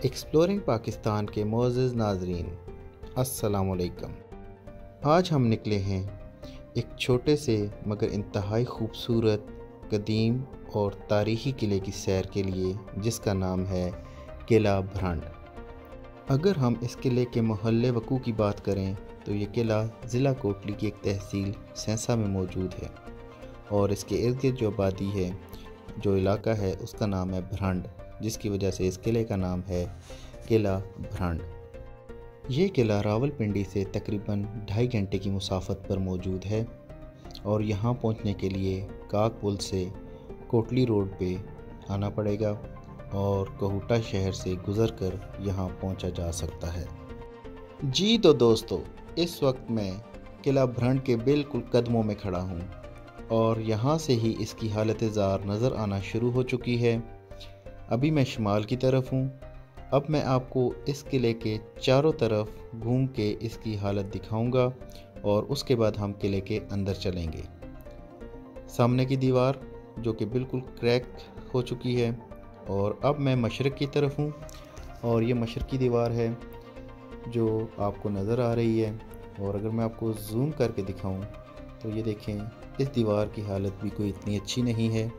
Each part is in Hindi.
एक्सप्लोरिंग पाकिस्तान के मोअज़्ज़ज़ नाज़रीन, अस्सलामुअलैकुम। आज हम निकले हैं एक छोटे से मगर इंतहाई खूबसूरत, कदीम और तारीख़ी किले की सैर के लिए, जिसका नाम है किला भ्रंड। अगर हम इस किले के महल्ले वक़ू की बात करें तो ये किला ज़िला कोटली की एक तहसील सेंसा में मौजूद है और इसके इर्द गिर्द जो आबादी है, जो इलाका है, उसका नाम है भ्रंड, जिसकी वजह से इस किले का नाम है किला भ्रंड। ये किला रावलपिंडी से तकरीबन 2.5 घंटे की मुसाफत पर मौजूद है और यहाँ पहुँचने के लिए काक पुल से कोटली रोड पे आना पड़ेगा और कहूटा शहर से गुज़र कर यहाँ पहुँचा जा सकता है। जी तो दोस्तों, इस वक्त मैं किला भ्रंड के बिल्कुल कदमों में खड़ा हूँ और यहाँ से ही इसकी हालत ज़ार नज़र आना शुरू हो चुकी है। अभी मैं शुमाल की तरफ हूँ। अब मैं आपको इस किले के चारों तरफ घूम के इसकी हालत दिखाऊंगा और उसके बाद हम किले के अंदर चलेंगे। सामने की दीवार जो कि बिल्कुल क्रैक हो चुकी है और अब मैं मशरक़ की तरफ हूँ और ये मशरक़ की दीवार है जो आपको नज़र आ रही है। और अगर मैं आपको जूम करके दिखाऊं तो ये देखें, इस दीवार की हालत भी कोई इतनी अच्छी नहीं है।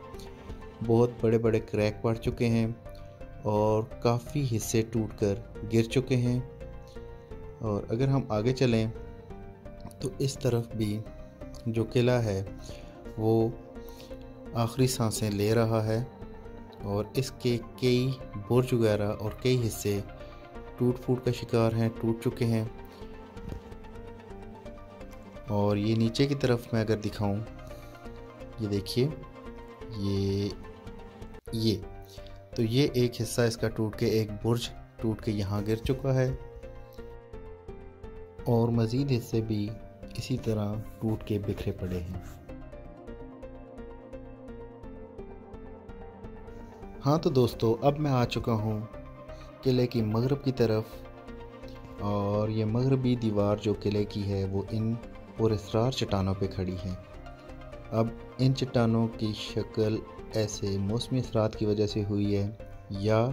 बहुत बड़े बड़े क्रैक पड़ चुके हैं और काफ़ी हिस्से टूटकर गिर चुके हैं। और अगर हम आगे चलें तो इस तरफ भी जो किला है वो आखिरी सांसें ले रहा है और इसके कई बुर्ज वगैरह और कई हिस्से टूट फूट का शिकार हैं, टूट चुके हैं। और ये नीचे की तरफ मैं अगर दिखाऊं, ये देखिए, ये एक हिस्सा इसका टूट के, एक बुर्ज टूट के यहाँ गिर चुका है और मज़ीद हिस्से भी इसी तरह टूट के बिखरे पड़े हैं। हाँ तो दोस्तों, अब मैं आ चुका हूँ किले की मगरब की तरफ और ये मगरबी दीवार जो किले की है वो इन पुरअसरार चट्टानों पे खड़ी है। अब इन चट्टानों की शक्ल ऐसे मौसमी असरात की वजह से हुई है या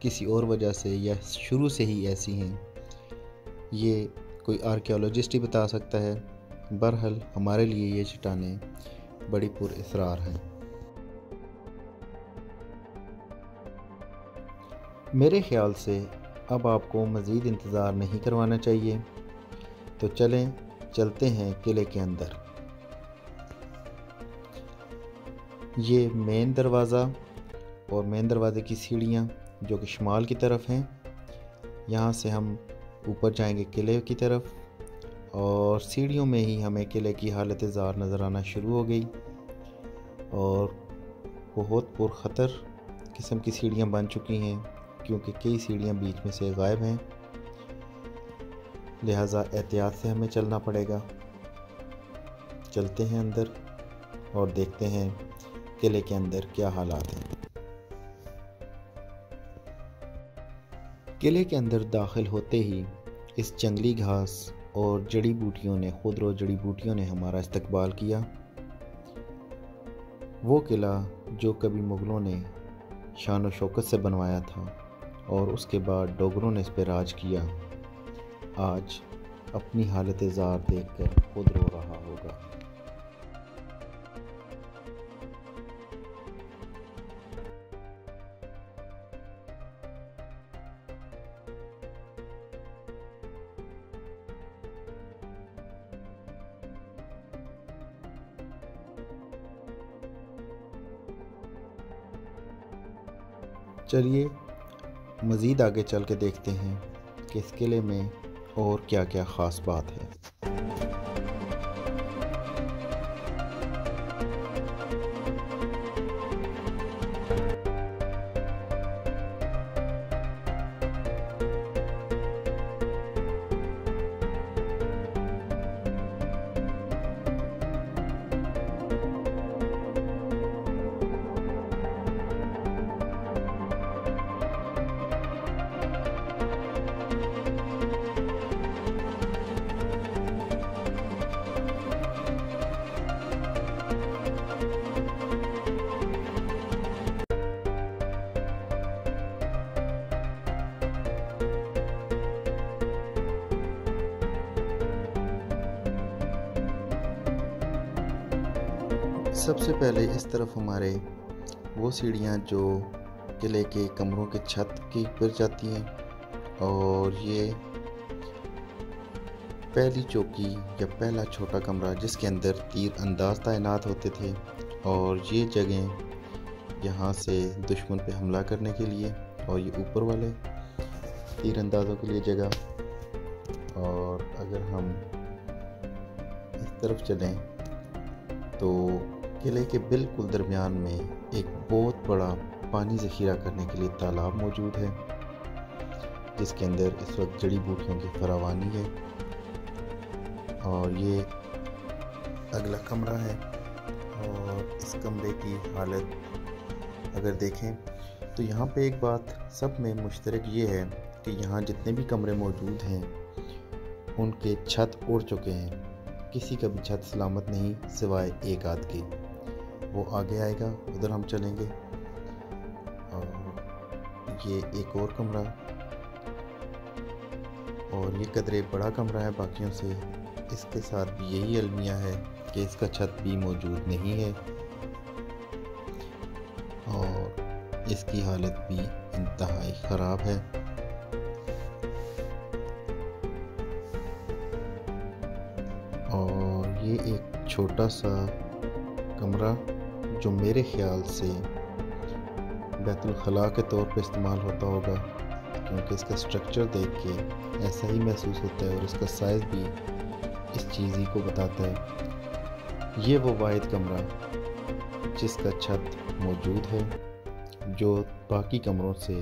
किसी और वजह से, या शुरू से ही ऐसी हैं, ये कोई आर्कियोलॉजिस्ट ही बता सकता है। बहरहाल हमारे लिए ये चट्टानें बड़ी पुरअसरार हैं। मेरे ख़्याल से अब आपको मज़ीद इंतज़ार नहीं करवाना चाहिए, तो चलते हैं किले के अंदर। ये मेन दरवाज़ा और मेन दरवाज़े की सीढ़ियाँ जो कि शुमाल की तरफ हैं, यहाँ से हम ऊपर जाएंगे किले की तरफ और सीढ़ियों में ही हमें किले की हालत ज़ार नज़र आना शुरू हो गई और बहुत पुरख़तर किस्म की सीढ़ियाँ बन चुकी हैं क्योंकि कई सीढ़ियाँ बीच में से गायब हैं, लिहाजा एहतियात से हमें चलना पड़ेगा। चलते हैं अंदर और देखते हैं किले के अंदर क्या हालात हैं। किले के अंदर दाखिल होते ही इस जंगली घास और जड़ी बूटियों ने, खुदरो जड़ी बूटियों ने हमारा इस्तकबाल किया। वो किला जो कभी मुग़लों ने शान व शौकत से बनवाया था और उसके बाद डोगरों ने इस पर राज किया, आज अपनी हालत ज़ार देखकर खुद रो रहा होगा। चलिए मज़ीद आगे चल के देखते हैं कि इस किले में और क्या क्या ख़ास बात है। सबसे पहले इस तरफ हमारे वो सीढ़ियाँ जो किले के कमरों के छत की ऊपर जाती हैं, और ये पहली चौकी या पहला छोटा कमरा जिसके अंदर तीर अंदाज तैनात होते थे, और ये जगह यहाँ से दुश्मन पे हमला करने के लिए, और ये ऊपर वाले तीर अंदाजों के लिए जगह। और अगर हम इस तरफ चलें तो किले के बिल्कुल दरमियान में एक बहुत बड़ा पानी ज़ख़ीरा करने के लिए तालाब मौजूद है, जिसके अंदर इस वक्त जड़ी बूटियों की फरावानी है। और ये अगला कमरा है, और इस कमरे की हालत अगर देखें तो यहाँ पे एक बात सब में मुश्तरक ये है कि यहाँ जितने भी कमरे मौजूद हैं उनके छत उड़ चुके हैं। किसी का भी छत सलामत नहीं सिवाय एक आध की। वो आगे आएगा, उधर हम चलेंगे। और ये एक और कमरा, और ये कदरे बड़ा कमरा है बाकियों से। इसके साथ भी यही अलमिया है कि इसका छत भी मौजूद नहीं है, और इसकी हालत भी इंतहाई ख़राब है। और ये एक छोटा सा कमरा जो मेरे ख़्याल से बैतुल खला के तौर पे इस्तेमाल होता होगा, क्योंकि इसका स्ट्रक्चर देख के ऐसा ही महसूस होता है, और इसका साइज़ भी इस चीज़ ही को बताता है। ये वो वाहिद कमरा जिसका छत मौजूद है, जो बाकी कमरों से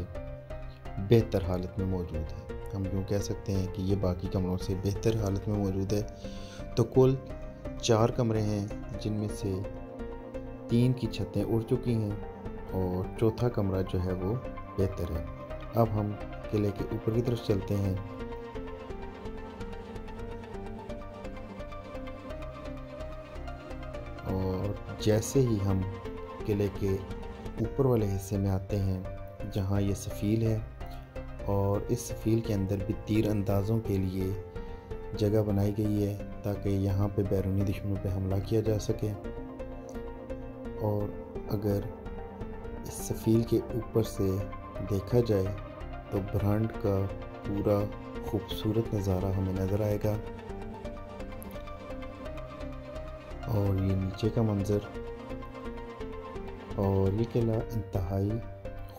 बेहतर हालत में मौजूद है। हम यूँ कह सकते हैं कि ये बाकी कमरों से बेहतर हालत में मौजूद है। तो कुल 4 कमरे हैं, जिनमें से 3 की छतें उड़ चुकी हैं, और चौथा कमरा जो है वो बेहतर है। अब हम किले के ऊपर की तरफ चलते हैं। और जैसे ही हम किले के ऊपर वाले हिस्से में आते हैं, जहाँ ये सफ़ील है, और इस सफ़ील के अंदर भी तीर अंदाज़ों के लिए जगह बनाई गई है ताकि यहाँ पे बैरूनी दुश्मनों पे हमला किया जा सके। और अगर इस सफ़ील के ऊपर से देखा जाए तो ब्रह्मांड का पूरा खूबसूरत नज़ारा हमें नज़र आएगा। और ये नीचे का मंज़र, और ये किला इंतहाई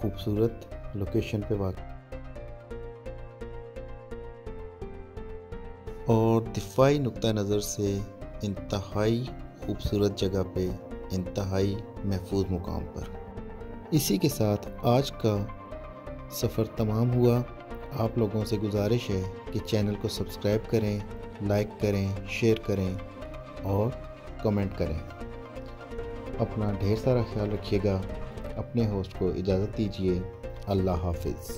खूबसूरत लोकेशन पे वाक़, और दिफाई नुक्ता नज़र से इंतहाई खूबसूरत जगह पे, इंतहाई महफूज मुकाम पर। इसी के साथ आज का सफ़र तमाम हुआ। आप लोगों से गुजारिश है कि चैनल को सब्सक्राइब करें, लाइक करें, शेयर करें और कमेंट करें। अपना ढेर सारा ख्याल रखिएगा। अपने होस्ट को इजाज़त दीजिए। अल्लाह हाफिज़।